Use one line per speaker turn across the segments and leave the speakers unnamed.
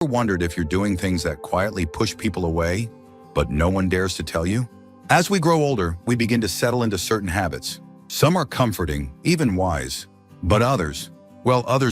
Ever wondered if you're doing things that quietly push people away, but no one dares to tell you? As we grow older, we begin to settle into certain habits. Some are comforting, even wise, but others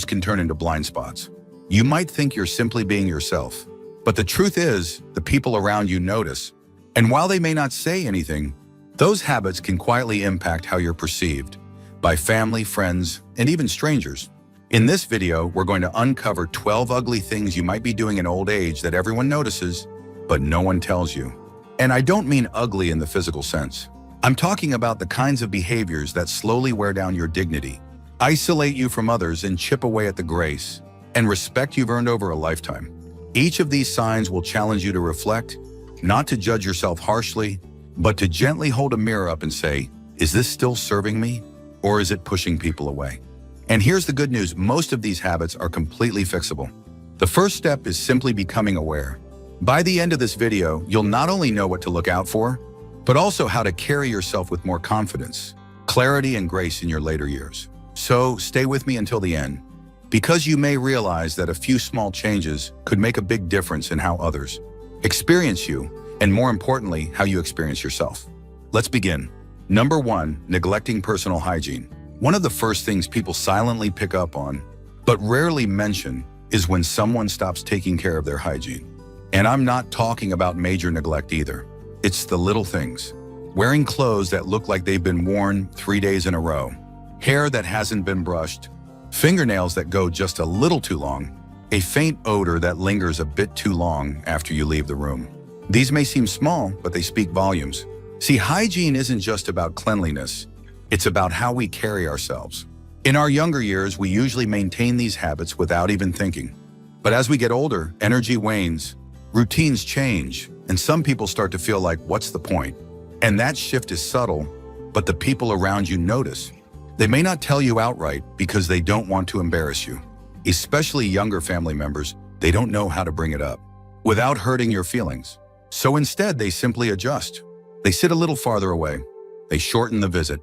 can turn into blind spots. You might think you're simply being yourself, but the truth is, the people around you notice. And while they may not say anything, those habits can quietly impact how you're perceived by family, friends, and even strangers. In this video, we're going to uncover 12 ugly things you might be doing in old age that everyone notices, but no one tells you. And I don't mean ugly in the physical sense. I'm talking about the kinds of behaviors that slowly wear down your dignity, isolate you from others, and chip away at the grace and respect you've earned over a lifetime. Each of these signs will challenge you to reflect, not to judge yourself harshly, but to gently hold a mirror up and say, is this still serving me, or is it pushing people away? And here's the good news, most of these habits are completely fixable. The first step is simply becoming aware. By the end of this video, you'll not only know what to look out for, but also how to carry yourself with more confidence, clarity, and grace in your later years. So stay with me until the end, because you may realize that a few small changes could make a big difference in how others experience you, and more importantly, how you experience yourself. Let's begin. Number 1, neglecting personal hygiene. One of the first things people silently pick up on, but rarely mention, is when someone stops taking care of their hygiene. And I'm not talking about major neglect either. It's the little things. Wearing clothes that look like they've been worn 3 days in a row, hair that hasn't been brushed, fingernails that go just a little too long, a faint odor that lingers a bit too long after you leave the room. These may seem small, but they speak volumes. See, hygiene isn't just about cleanliness. It's about how we carry ourselves. In our younger years, we usually maintain these habits without even thinking. But as we get older, energy wanes, routines change, and some people start to feel like, what's the point? And that shift is subtle, but the people around you notice. They may not tell you outright because they don't want to embarrass you. Especially younger family members, they don't know how to bring it up without hurting your feelings. So instead, they simply adjust. They sit a little farther away. They shorten the visit.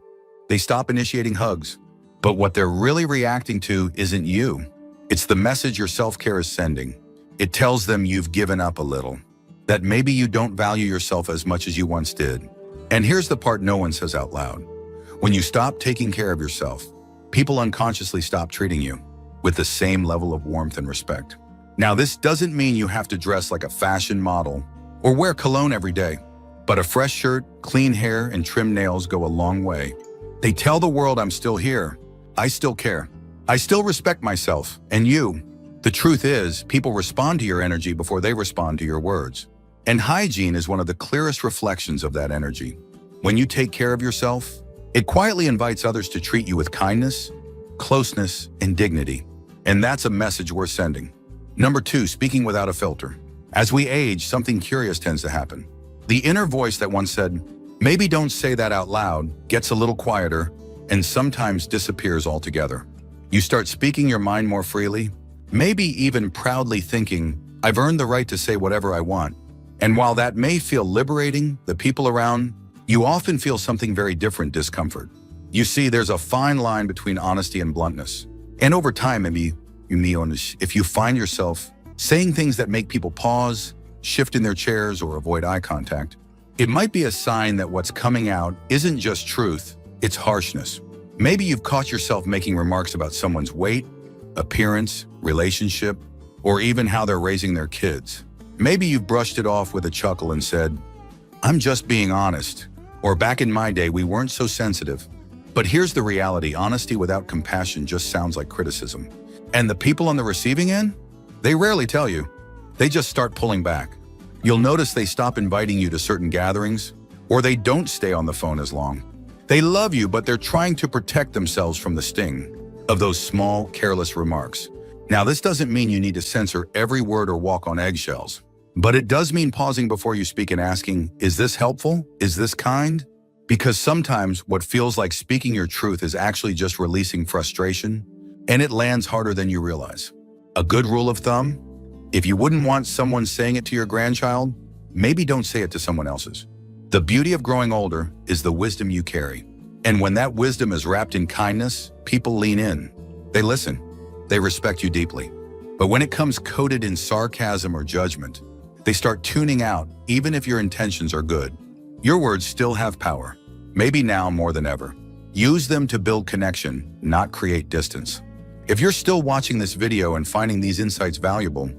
They stop initiating hugs. But what they're really reacting to isn't you. It's the message your self-care is sending. It tells them you've given up a little, that maybe you don't value yourself as much as you once did. And here's the part no one says out loud. When you stop taking care of yourself, people unconsciously stop treating you with the same level of warmth and respect. Now, this doesn't mean you have to dress like a fashion model or wear cologne every day, but a fresh shirt, clean hair, and trimmed nails go a long way. They tell the world, I'm still here, I still care, I still respect myself and you. The truth is, people respond to your energy before they respond to your words. And hygiene is one of the clearest reflections of that energy. When you take care of yourself, it quietly invites others to treat you with kindness, closeness, and dignity. And that's a message worth sending. Number 2, speaking without a filter. As we age, something curious tends to happen. The inner voice that once said, maybe don't say that out loud, gets a little quieter and sometimes disappears altogether. You start speaking your mind more freely, maybe even proudly thinking, I've earned the right to say whatever I want. And while that may feel liberating, the people around you often feel something very different, discomfort. You see, there's a fine line between honesty and bluntness. And over time, if you find yourself saying things that make people pause, shift in their chairs, or avoid eye contact, it might be a sign that what's coming out isn't just truth, it's harshness. Maybe you've caught yourself making remarks about someone's weight, appearance, relationship, or even how they're raising their kids. Maybe you've brushed it off with a chuckle and said, I'm just being honest. Or back in my day, we weren't so sensitive. But here's the reality, honesty without compassion just sounds like criticism. And the people on the receiving end? They rarely tell you. They just start pulling back. You'll notice they stop inviting you to certain gatherings, or they don't stay on the phone as long. They love you, but they're trying to protect themselves from the sting of those small, careless remarks. Now, this doesn't mean you need to censor every word or walk on eggshells. But it does mean pausing before you speak and asking, is this helpful? Is this kind? Because sometimes what feels like speaking your truth is actually just releasing frustration, and it lands harder than you realize. A good rule of thumb, if you wouldn't want someone saying it to your grandchild, maybe don't say it to someone else's. The beauty of growing older is the wisdom you carry. And when that wisdom is wrapped in kindness, people lean in. They listen. They respect you deeply. But when it comes coated in sarcasm or judgment, they start tuning out even if your intentions are good. Your words still have power, maybe now more than ever. Use them to build connection, not create distance. If you're still watching this video and finding these insights valuable,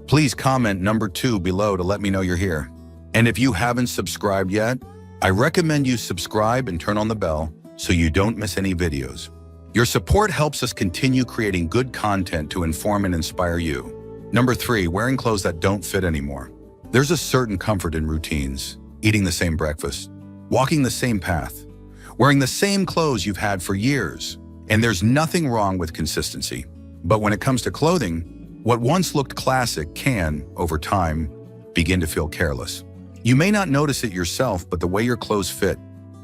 please comment number 2 below to let me know you're here. And if you haven't subscribed yet, I recommend you subscribe and turn on the bell so you don't miss any videos. Your support helps us continue creating good content to inform and inspire you. Number 3, wearing clothes that don't fit anymore. There's a certain comfort in routines, eating the same breakfast, walking the same path, wearing the same clothes you've had for years, and there's nothing wrong with consistency. But when it comes to clothing, what once looked classic can, over time, begin to feel careless. You may not notice it yourself, but the way your clothes fit,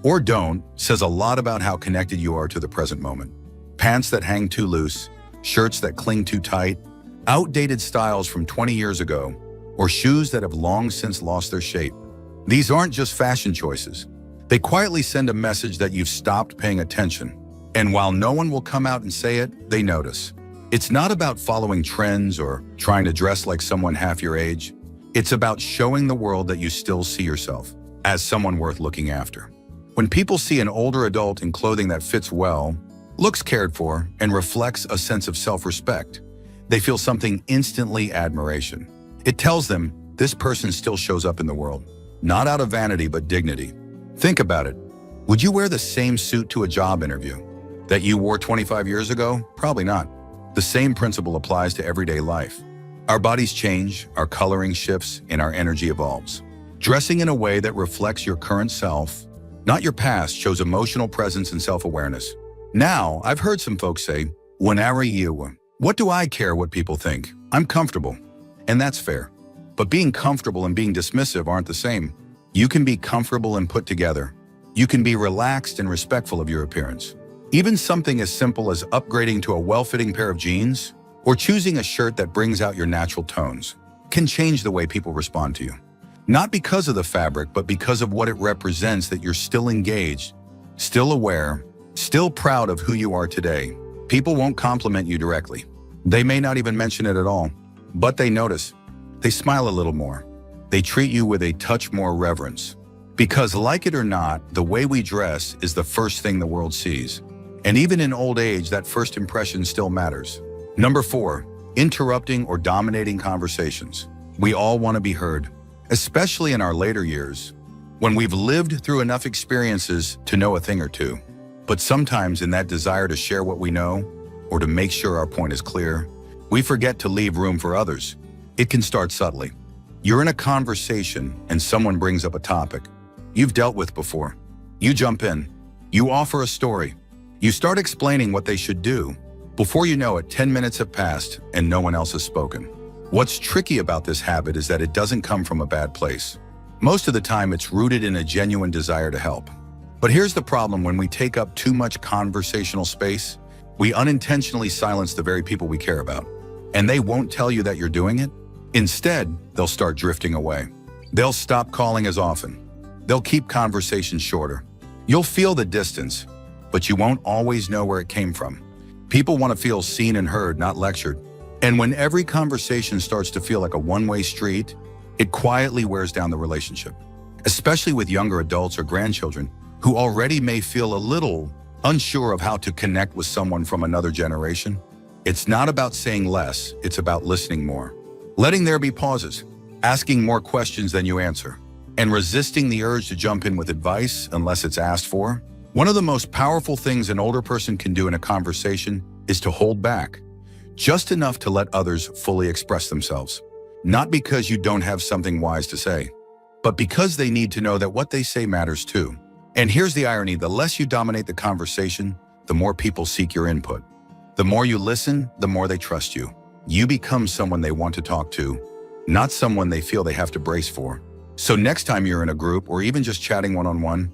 or don't, says a lot about how connected you are to the present moment. Pants that hang too loose, shirts that cling too tight, outdated styles from 20 years ago, or shoes that have long since lost their shape. These aren't just fashion choices. They quietly send a message that you've stopped paying attention. And while no one will come out and say it, they notice. It's not about following trends or trying to dress like someone half your age. It's about showing the world that you still see yourself as someone worth looking after. When people see an older adult in clothing that fits well, looks cared for, and reflects a sense of self-respect, they feel something instantly admiration. It tells them this person still shows up in the world, not out of vanity but dignity. Think about it. Would you wear the same suit to a job interview that you wore 25 years ago? Probably not. The same principle applies to everyday life. Our bodies change, our coloring shifts, and our energy evolves. Dressing in a way that reflects your current self, not your past, shows emotional presence and self-awareness. Now, I've heard some folks say, "Whenever you, what do I care what people think? I'm comfortable." And that's fair. But being comfortable and being dismissive aren't the same. You can be comfortable and put together. You can be relaxed and respectful of your appearance. Even something as simple as upgrading to a well-fitting pair of jeans or choosing a shirt that brings out your natural tones can change the way people respond to you. Not because of the fabric, but because of what it represents, that you're still engaged, still aware, still proud of who you are today. People won't compliment you directly. They may not even mention it at all, but they notice. They smile a little more. They treat you with a touch more reverence. Because like it or not, the way we dress is the first thing the world sees. And even in old age, that first impression still matters. Number 4, interrupting or dominating conversations. We all want to be heard, especially in our later years, when we've lived through enough experiences to know a thing or two. But sometimes in that desire to share what we know, or to make sure our point is clear, we forget to leave room for others. It can start subtly. You're in a conversation and someone brings up a topic you've dealt with before. You jump in. You offer a story. You start explaining what they should do. Before you know it, 10 minutes have passed and no one else has spoken. What's tricky about this habit is that it doesn't come from a bad place. Most of the time, it's rooted in a genuine desire to help. But here's the problem: when we take up too much conversational space, we unintentionally silence the very people we care about. And they won't tell you that you're doing it. Instead, they'll start drifting away. They'll stop calling as often. They'll keep conversations shorter. You'll feel the distance, but you won't always know where it came from. People want to feel seen and heard, not lectured. And when every conversation starts to feel like a one-way street, it quietly wears down the relationship, especially with younger adults or grandchildren who already may feel a little unsure of how to connect with someone from another generation. It's not about saying less, it's about listening more. Letting there be pauses, asking more questions than you answer, and resisting the urge to jump in with advice unless it's asked for. One of the most powerful things an older person can do in a conversation is to hold back, just enough to let others fully express themselves. Not because you don't have something wise to say, but because they need to know that what they say matters too. And here's the irony: the less you dominate the conversation, the more people seek your input. The more you listen, the more they trust you. You become someone they want to talk to, not someone they feel they have to brace for. So next time you're in a group or even just chatting one-on-one,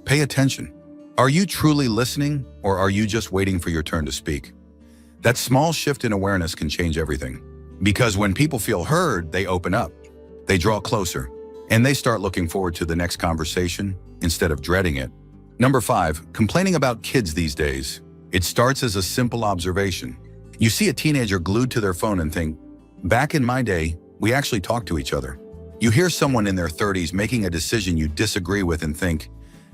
pay attention. Are you truly listening, or are you just waiting for your turn to speak? That small shift in awareness can change everything. Because when people feel heard, they open up, they draw closer, and they start looking forward to the next conversation instead of dreading it. Number 5, complaining about kids these days. It starts as a simple observation. You see a teenager glued to their phone and think, Back in my day, we actually talked to each other. You hear someone in their 30s making a decision you disagree with and think,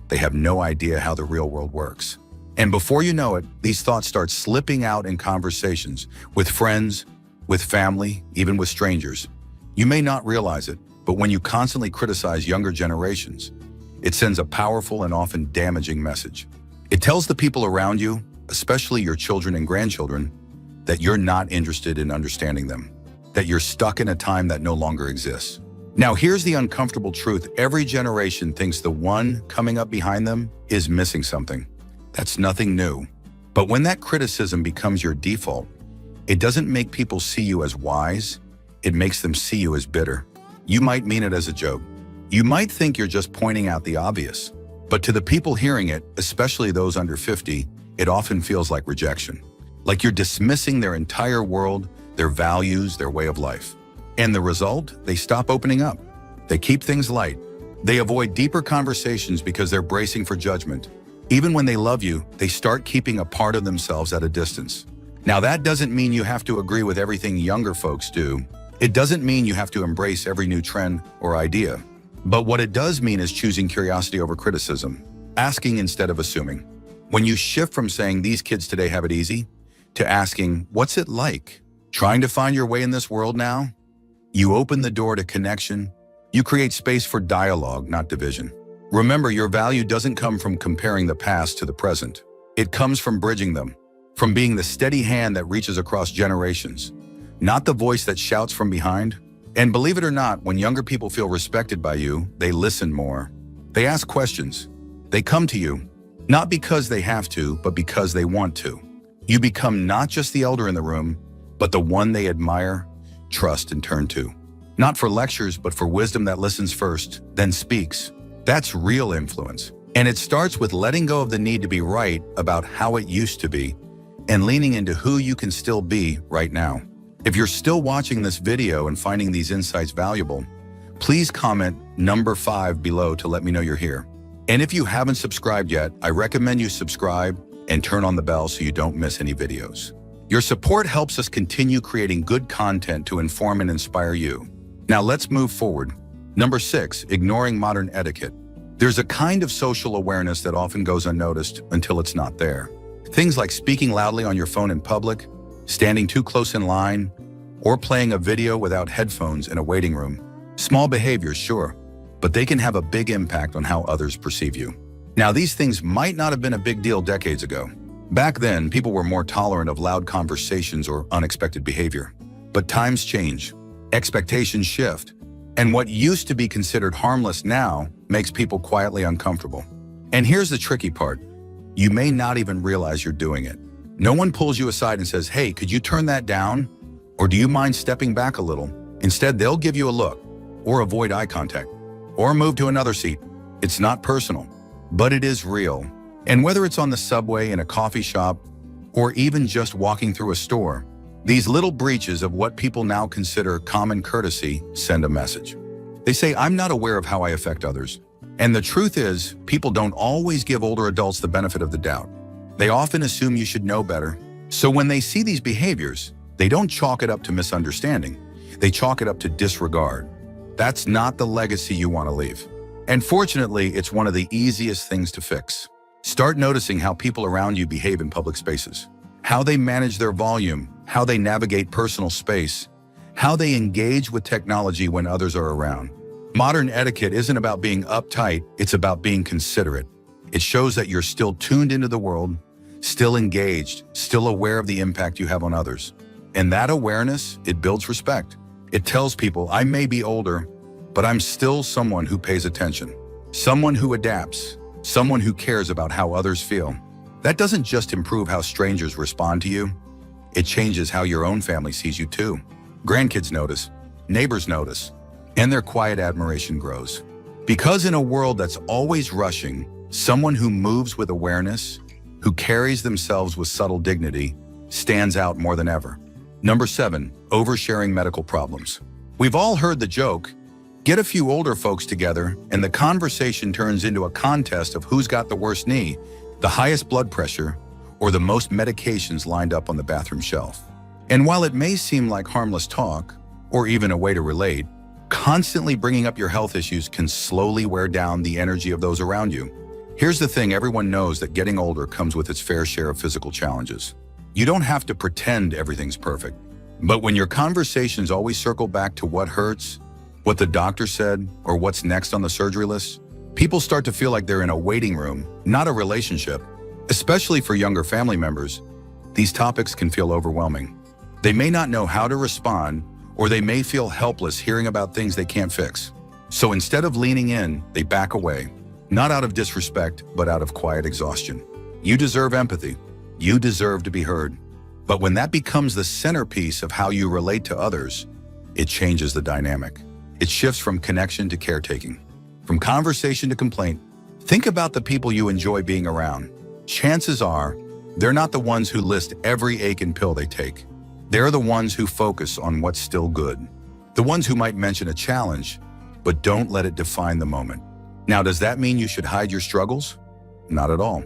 they have no idea how the real world works. And before you know it, these thoughts start slipping out in conversations with friends, with family, even with strangers. You may not realize it, but when you constantly criticize younger generations, it sends a powerful and often damaging message. It tells the people around you, especially your children and grandchildren, that you're not interested in understanding them, that you're stuck in a time that no longer exists. Now, here's the uncomfortable truth. Every generation thinks the one coming up behind them is missing something. That's nothing new. But when that criticism becomes your default, it doesn't make people see you as wise, it makes them see you as bitter. You might mean it as a joke. You might think you're just pointing out the obvious. But to the people hearing it, especially those under 50, it often feels like rejection. Like you're dismissing their entire world, their values, their way of life. And the result? They stop opening up. They keep things light. They avoid deeper conversations because they're bracing for judgment. Even when they love you, they start keeping a part of themselves at a distance. Now, that doesn't mean you have to agree with everything younger folks do. It doesn't mean you have to embrace every new trend or idea. But what it does mean is choosing curiosity over criticism, asking instead of assuming. When you shift from saying these kids today have it easy to asking, what's it like? Trying to find your way in this world now? You open the door to connection. You create space for dialogue, not division. Remember, your value doesn't come from comparing the past to the present. It comes from bridging them, from being the steady hand that reaches across generations, not the voice that shouts from behind. And believe it or not, when younger people feel respected by you, they listen more. They ask questions. They come to you, not because they have to, but because they want to. You become not just the elder in the room, but the one they admire, trust, and turn to. Not for lectures, but for wisdom that listens first, then speaks. That's real influence. And it starts with letting go of the need to be right about how it used to be and leaning into who you can still be right now. If you're still watching this video and finding these insights valuable, please comment number 5 below to let me know you're here. And if you haven't subscribed yet, I recommend you subscribe and turn on the bell so you don't miss any videos. Your support helps us continue creating good content to inform and inspire you. Now let's move forward. Number 6, ignoring modern etiquette. There's a kind of social awareness that often goes unnoticed until it's not there. Things like speaking loudly on your phone in public, standing too close in line, or playing a video without headphones in a waiting room. Small behaviors, sure, but they can have a big impact on how others perceive you. Now, these things might not have been a big deal decades ago. Back then, people were more tolerant of loud conversations or unexpected behavior. But times change, expectations shift, and what used to be considered harmless now makes people quietly uncomfortable. And here's the tricky part. You may not even realize you're doing it. No one pulls you aside and says, hey, could you turn that down? Or do you mind stepping back a little? Instead, they'll give you a look, or avoid eye contact, or move to another seat. It's not personal, but it is real. And whether it's on the subway, in a coffee shop, or even just walking through a store, these little breaches of what people now consider common courtesy send a message. They say, I'm not aware of how I affect others. And the truth is, people don't always give older adults the benefit of the doubt. They often assume you should know better. So when they see these behaviors, they don't chalk it up to misunderstanding. They chalk it up to disregard. That's not the legacy you want to leave. And fortunately, it's one of the easiest things to fix. Start noticing how people around you behave in public spaces, how they manage their volume, how they navigate personal space, how they engage with technology when others are around. Modern etiquette isn't about being uptight, it's about being considerate. It shows that you're still tuned into the world, still engaged, still aware of the impact you have on others. And that awareness, it builds respect. It tells people, I may be older, but I'm still someone who pays attention, someone who adapts, someone who cares about how others feel. That doesn't just improve how strangers respond to you, it changes how your own family sees you too. Grandkids notice, neighbors notice, and their quiet admiration grows. Because in a world that's always rushing, someone who moves with awareness, who carries themselves with subtle dignity, stands out more than ever. Number 7, oversharing medical problems. We've all heard the joke, get a few older folks together and the conversation turns into a contest of who's got the worst knee, the highest blood pressure, or the most medications lined up on the bathroom shelf. And while it may seem like harmless talk, or even a way to relate, constantly bringing up your health issues can slowly wear down the energy of those around you. Here's the thing, everyone knows that getting older comes with its fair share of physical challenges. You don't have to pretend everything's perfect. But when your conversations always circle back to what hurts, what the doctor said, or what's next on the surgery list, people start to feel like they're in a waiting room, not a relationship. Especially for younger family members, these topics can feel overwhelming. They may not know how to respond, or they may feel helpless hearing about things they can't fix. So instead of leaning in, they back away, not out of disrespect, but out of quiet exhaustion. You deserve empathy. You deserve to be heard. But when that becomes the centerpiece of how you relate to others, it changes the dynamic. It shifts from connection to caretaking, from conversation to complaint. Think about the people you enjoy being around. Chances are, they're not the ones who list every ache and pill they take. They're the ones who focus on what's still good. The ones who might mention a challenge, but don't let it define the moment. Now, does that mean you should hide your struggles? Not at all.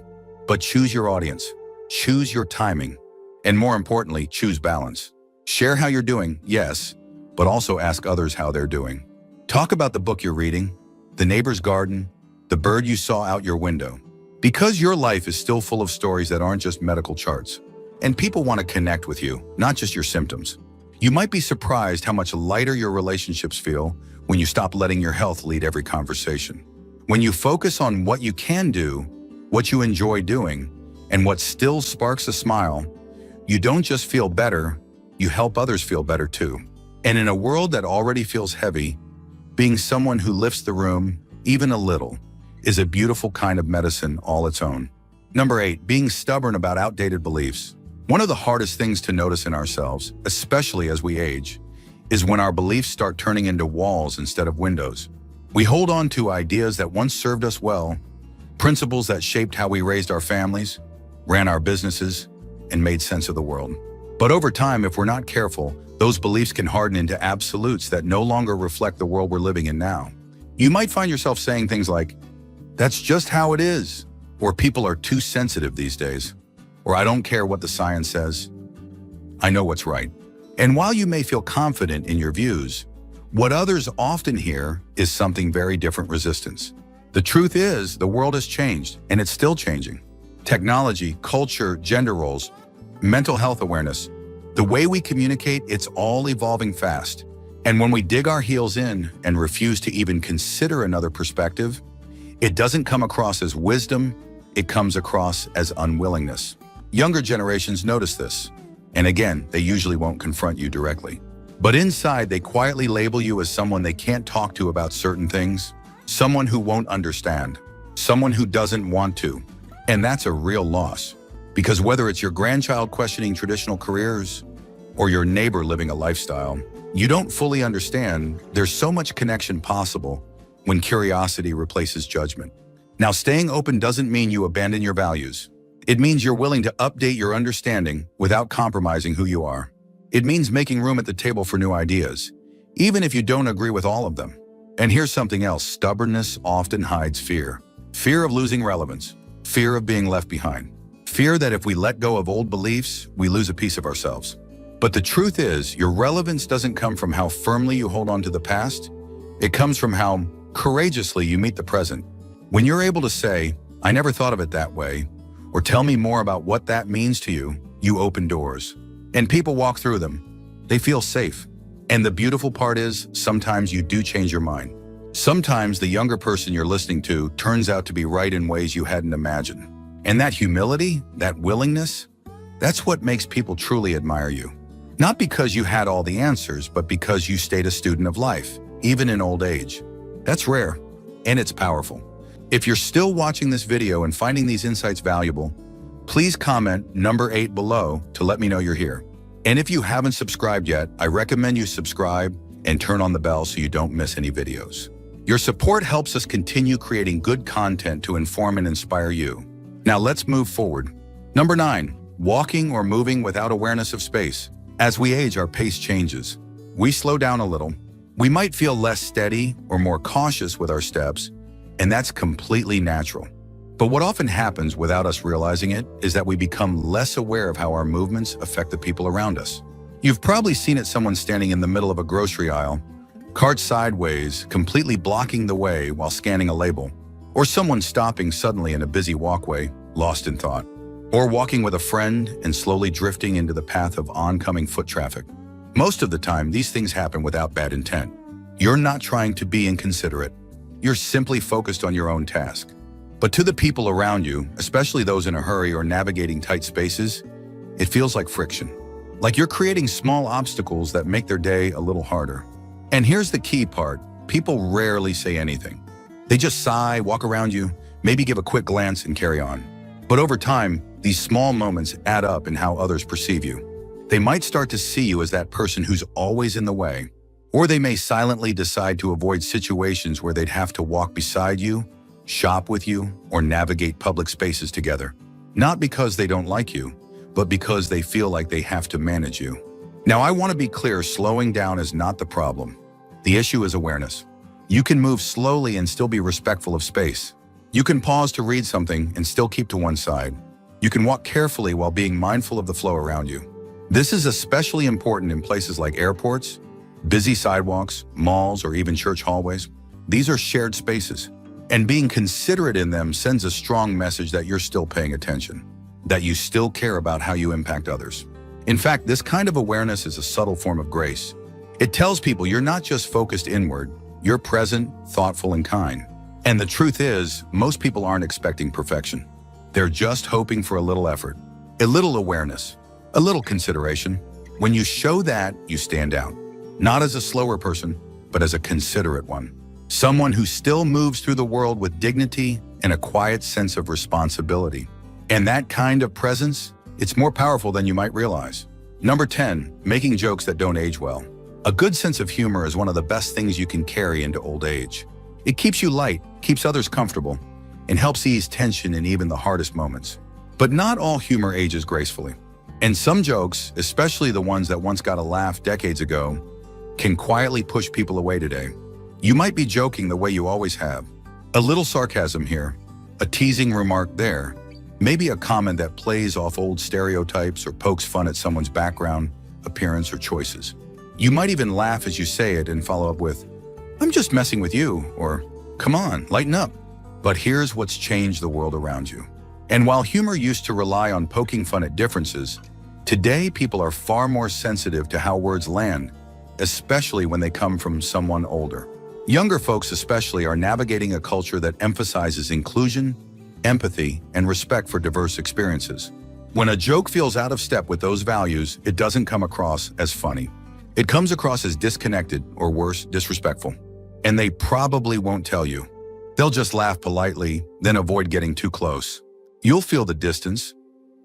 But choose your audience, choose your timing, and more importantly, choose balance. Share how you're doing, yes, but also ask others how they're doing. Talk about the book you're reading, the neighbor's garden, the bird you saw out your window. Because your life is still full of stories that aren't just medical charts. And people want to connect with you, not just your symptoms. You might be surprised how much lighter your relationships feel when you stop letting your health lead every conversation. When you focus on what you can do, what you enjoy doing, and what still sparks a smile, you don't just feel better, you help others feel better too. And in a world that already feels heavy, being someone who lifts the room, even a little, is a beautiful kind of medicine all its own. Number 8, being stubborn about outdated beliefs. One of the hardest things to notice in ourselves, especially as we age, is when our beliefs start turning into walls instead of windows. We hold on to ideas that once served us well, principles that shaped how we raised our families, ran our businesses, and made sense of the world. But over time, if we're not careful, those beliefs can harden into absolutes that no longer reflect the world we're living in now. You might find yourself saying things like, "That's just how it is," or "People are too sensitive these days," or "I don't care what the science says. I know what's right." And while you may feel confident in your views, what others often hear is something very different: resistance. The truth is, the world has changed, and it's still changing. Technology, culture, gender roles, mental health awareness, the way we communicate, it's all evolving fast. And when we dig our heels in and refuse to even consider another perspective, it doesn't come across as wisdom, it comes across as unwillingness. Younger generations notice this. And again, they usually won't confront you directly. But inside, they quietly label you as someone they can't talk to about certain things, someone who won't understand, someone who doesn't want to. And that's a real loss. Because whether it's your grandchild questioning traditional careers or your neighbor living a lifestyle you don't fully understand, there's so much connection possible when curiosity replaces judgment. Now, staying open doesn't mean you abandon your values. It means you're willing to update your understanding without compromising who you are. It means making room at the table for new ideas, even if you don't agree with all of them. And here's something else: stubbornness often hides fear. Fear of losing relevance, fear of being left behind, fear that if we let go of old beliefs, we lose a piece of ourselves. But the truth is, your relevance doesn't come from how firmly you hold on to the past. It comes from how courageously you meet the present. When you're able to say, "I never thought of it that way," or "Tell me more about what that means to you," you open doors. And people walk through them. They feel safe. And the beautiful part is, sometimes you do change your mind. Sometimes the younger person you're listening to turns out to be right in ways you hadn't imagined. And that humility, that willingness, that's what makes people truly admire you. Not because you had all the answers, but because you stayed a student of life, even in old age. That's rare, and it's powerful. If you're still watching this video and finding these insights valuable, please comment number 8 below to let me know you're here. And if you haven't subscribed yet, I recommend you subscribe and turn on the bell so you don't miss any videos. Your support helps us continue creating good content to inform and inspire you. Now let's move forward. Number 9, walking or moving without awareness of space. As we age, our pace changes. We slow down a little. We might feel less steady or more cautious with our steps, and that's completely natural. But what often happens without us realizing it is that we become less aware of how our movements affect the people around us. You've probably seen it, someone standing in the middle of a grocery aisle, cart sideways, completely blocking the way while scanning a label. Or someone stopping suddenly in a busy walkway, lost in thought. Or walking with a friend and slowly drifting into the path of oncoming foot traffic. Most of the time, these things happen without bad intent. You're not trying to be inconsiderate. You're simply focused on your own task. But to the people around you, especially those in a hurry or navigating tight spaces, it feels like friction. Like you're creating small obstacles that make their day a little harder. And here's the key part. People rarely say anything. They just sigh, walk around you, maybe give a quick glance and carry on. But over time, these small moments add up in how others perceive you. They might start to see you as that person who's always in the way, or they may silently decide to avoid situations where they'd have to walk beside you, shop with you, or navigate public spaces together. Not because they don't like you, but because they feel like they have to manage you. Now, I want to be clear, slowing down is not the problem. The issue is awareness. You can move slowly and still be respectful of space. You can pause to read something and still keep to one side. You can walk carefully while being mindful of the flow around you. This is especially important in places like airports, busy sidewalks, malls, or even church hallways. These are shared spaces, and being considerate in them sends a strong message that you're still paying attention, that you still care about how you impact others. In fact, this kind of awareness is a subtle form of grace. It tells people you're not just focused inward, you're present, thoughtful, and kind. And the truth is, most people aren't expecting perfection. They're just hoping for a little effort, a little awareness, a little consideration. When you show that, you stand out, not as a slower person, but as a considerate one. Someone who still moves through the world with dignity and a quiet sense of responsibility. And that kind of presence, it's more powerful than you might realize. Number 10, making jokes that don't age well. A good sense of humor is one of the best things you can carry into old age. It keeps you light, keeps others comfortable, and helps ease tension in even the hardest moments. But not all humor ages gracefully. And some jokes, especially the ones that once got a laugh decades ago, can quietly push people away today. You might be joking the way you always have. A little sarcasm here, a teasing remark there, maybe a comment that plays off old stereotypes or pokes fun at someone's background, appearance, or choices. You might even laugh as you say it and follow up with, "I'm just messing with you," or "Come on, lighten up." But here's what's changed the world around you. And while humor used to rely on poking fun at differences, today people are far more sensitive to how words land, especially when they come from someone older. Younger folks especially are navigating a culture that emphasizes inclusion, empathy, and respect for diverse experiences. When a joke feels out of step with those values, it doesn't come across as funny. It comes across as disconnected, or worse, disrespectful. And they probably won't tell you. They'll just laugh politely, then avoid getting too close. You'll feel the distance,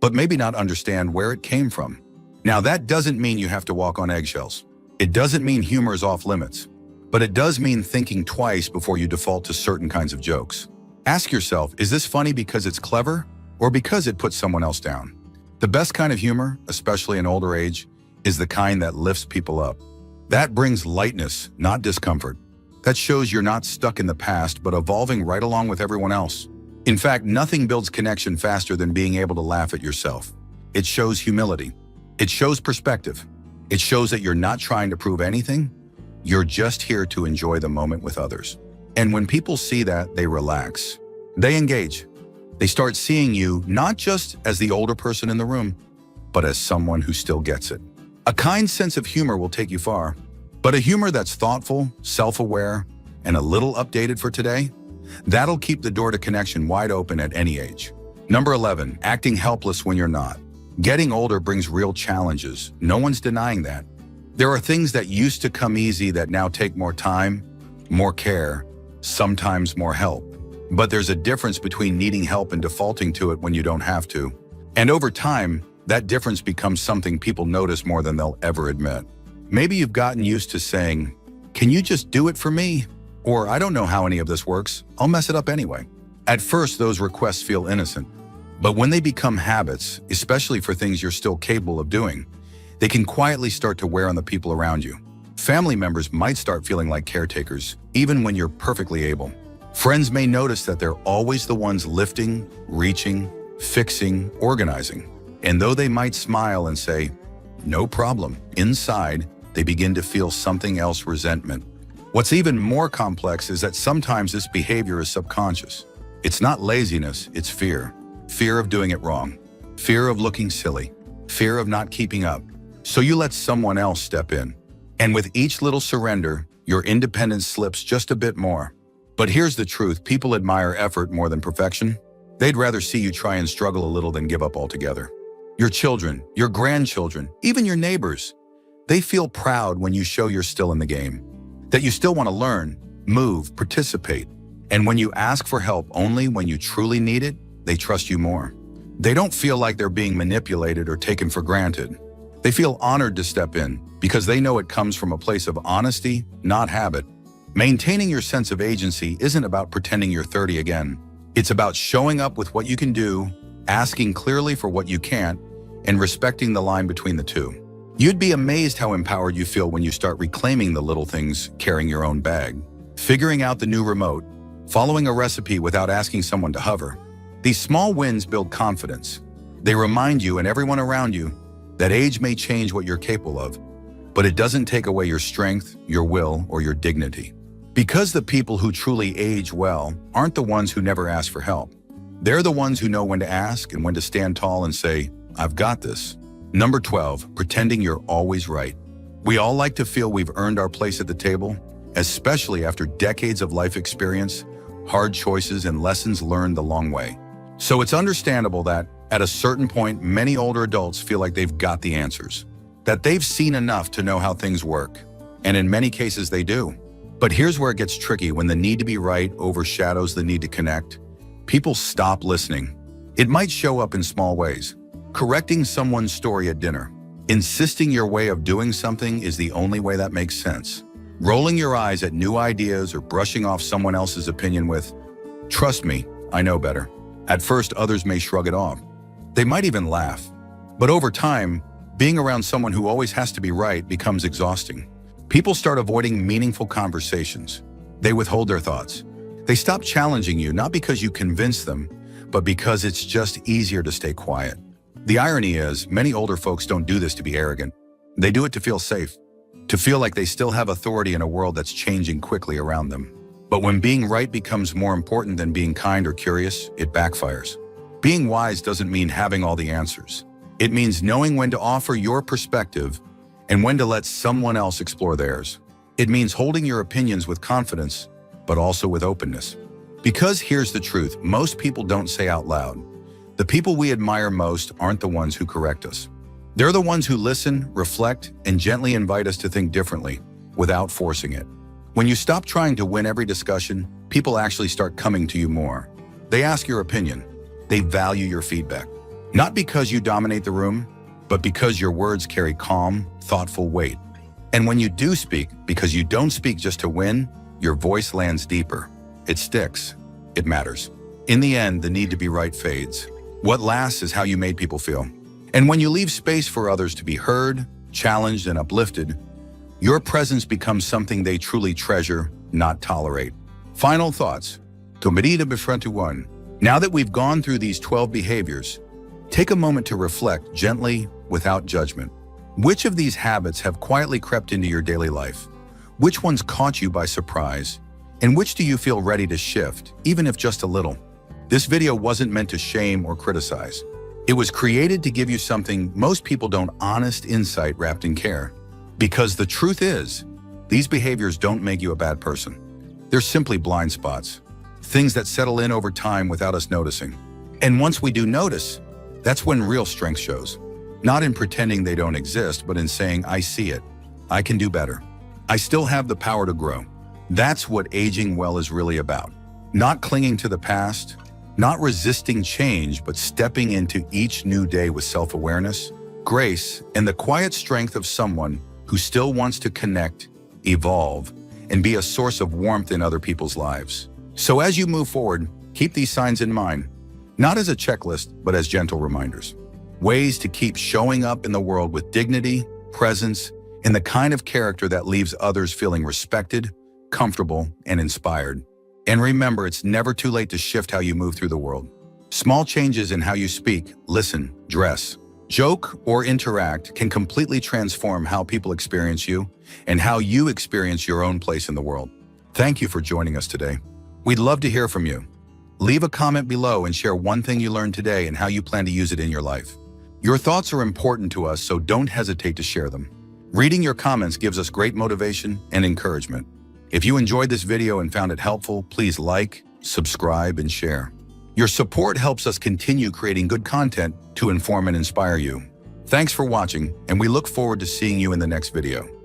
but maybe not understand where it came from. Now, that doesn't mean you have to walk on eggshells. It doesn't mean humor is off limits, but it does mean thinking twice before you default to certain kinds of jokes. Ask yourself, is this funny because it's clever or because it puts someone else down? The best kind of humor, especially in older age, is the kind that lifts people up. That brings lightness, not discomfort. That shows you're not stuck in the past, but evolving right along with everyone else. In fact, nothing builds connection faster than being able to laugh at yourself. It shows humility. It shows perspective. It shows that you're not trying to prove anything. You're just here to enjoy the moment with others. And when people see that, they relax. They engage. They start seeing you not just as the older person in the room, but as someone who still gets it. A kind sense of humor will take you far, but a humor that's thoughtful, self-aware, and a little updated for today, that'll keep the door to connection wide open at any age. Number 11, acting helpless when you're not. Getting older brings real challenges. No one's denying that. There are things that used to come easy that now take more time, more care, sometimes more help. But there's a difference between needing help and defaulting to it when you don't have to. And over time, that difference becomes something people notice more than they'll ever admit. Maybe you've gotten used to saying, "Can you just do it for me?" Or, "I don't know how any of this works. I'll mess it up anyway." At first, those requests feel innocent. But when they become habits, especially for things you're still capable of doing, they can quietly start to wear on the people around you. Family members might start feeling like caretakers, even when you're perfectly able. Friends may notice that they're always the ones lifting, reaching, fixing, organizing. And though they might smile and say, no problem. Inside, they begin to feel something else, resentment. What's even more complex is that sometimes this behavior is subconscious. It's not laziness, it's fear. Fear of doing it wrong. Fear of looking silly. Fear of not keeping up. So you let someone else step in. And with each little surrender, your independence slips just a bit more. But here's the truth, people admire effort more than perfection. They'd rather see you try and struggle a little than give up altogether. Your children, your grandchildren, even your neighbors, they feel proud when you show you're still in the game, that you still want to learn, move, participate. And when you ask for help only when you truly need it, they trust you more. They don't feel like they're being manipulated or taken for granted. They feel honored to step in because they know it comes from a place of honesty, not habit. Maintaining your sense of agency isn't about pretending you're 30 again. It's about showing up with what you can do, asking clearly for what you can't, and respecting the line between the two. You'd be amazed how empowered you feel when you start reclaiming the little things, carrying your own bag, figuring out the new remote, following a recipe without asking someone to hover. These small wins build confidence. They remind you and everyone around you that age may change what you're capable of, but it doesn't take away your strength, your will, or your dignity. Because the people who truly age well aren't the ones who never ask for help. They're the ones who know when to ask and when to stand tall and say, "I've got this." Number 12, pretending you're always right. We all like to feel we've earned our place at the table, especially after decades of life experience, hard choices, and lessons learned the long way. So it's understandable that, at a certain point, many older adults feel like they've got the answers, that they've seen enough to know how things work. And in many cases, they do. But here's where it gets tricky when the need to be right overshadows the need to connect. People stop listening. It might show up in small ways. Correcting someone's story at dinner. Insisting your way of doing something is the only way that makes sense. Rolling your eyes at new ideas or brushing off someone else's opinion with, "Trust me, I know better." At first, others may shrug it off. They might even laugh. But over time, being around someone who always has to be right becomes exhausting. People start avoiding meaningful conversations. They withhold their thoughts. They stop challenging you, not because you convince them, but because it's just easier to stay quiet. The irony is, many older folks don't do this to be arrogant. They do it to feel safe, to feel like they still have authority in a world that's changing quickly around them. But when being right becomes more important than being kind or curious, it backfires. Being wise doesn't mean having all the answers. It means knowing when to offer your perspective and when to let someone else explore theirs. It means holding your opinions with confidence, but also with openness. Because here's the truth, most people don't say out loud. The people we admire most aren't the ones who correct us. They're the ones who listen, reflect, and gently invite us to think differently, without forcing it. When you stop trying to win every discussion, people actually start coming to you more. They ask your opinion. They value your feedback. Not because you dominate the room, but because your words carry calm, thoughtful weight. And when you do speak, because you don't speak just to win, your voice lands deeper. It sticks. It matters. In the end, the need to be right fades. What lasts is how you made people feel. And when you leave space for others to be heard, challenged, and uplifted, your presence becomes something they truly treasure, not tolerate. Final thoughts. Tomerida befrente one. Now that we've gone through these 12 behaviors, take a moment to reflect gently, without judgment. Which of these habits have quietly crept into your daily life? Which ones caught you by surprise? And which do you feel ready to shift, even if just a little? This video wasn't meant to shame or criticize. It was created to give you something most people don't, honest insight wrapped in care. Because the truth is, these behaviors don't make you a bad person. They're simply blind spots, things that settle in over time without us noticing. And once we do notice, that's when real strength shows. Not in pretending they don't exist, but in saying, "I see it. I can do better. I still have the power to grow." That's what aging well is really about. Not clinging to the past, not resisting change, but stepping into each new day with self-awareness, grace, and the quiet strength of someone who still wants to connect, evolve, and be a source of warmth in other people's lives. So as you move forward, keep these signs in mind, not as a checklist, but as gentle reminders. Ways to keep showing up in the world with dignity, presence, and the kind of character that leaves others feeling respected, comfortable, and inspired. And remember, it's never too late to shift how you move through the world. Small changes in how you speak, listen, dress, Joke or interact can completely transform how people experience you and how you experience your own place in the world. Thank you for joining us today. We'd love to hear from you. Leave a comment below and share one thing you learned today and how you plan to use it in your life. Your thoughts are important to us, so don't hesitate to share them. Reading your comments gives us great motivation and encouragement. If you enjoyed this video and found it helpful, please like, subscribe, and share. Your support helps us continue creating good content to inform and inspire you. Thanks for watching, and we look forward to seeing you in the next video.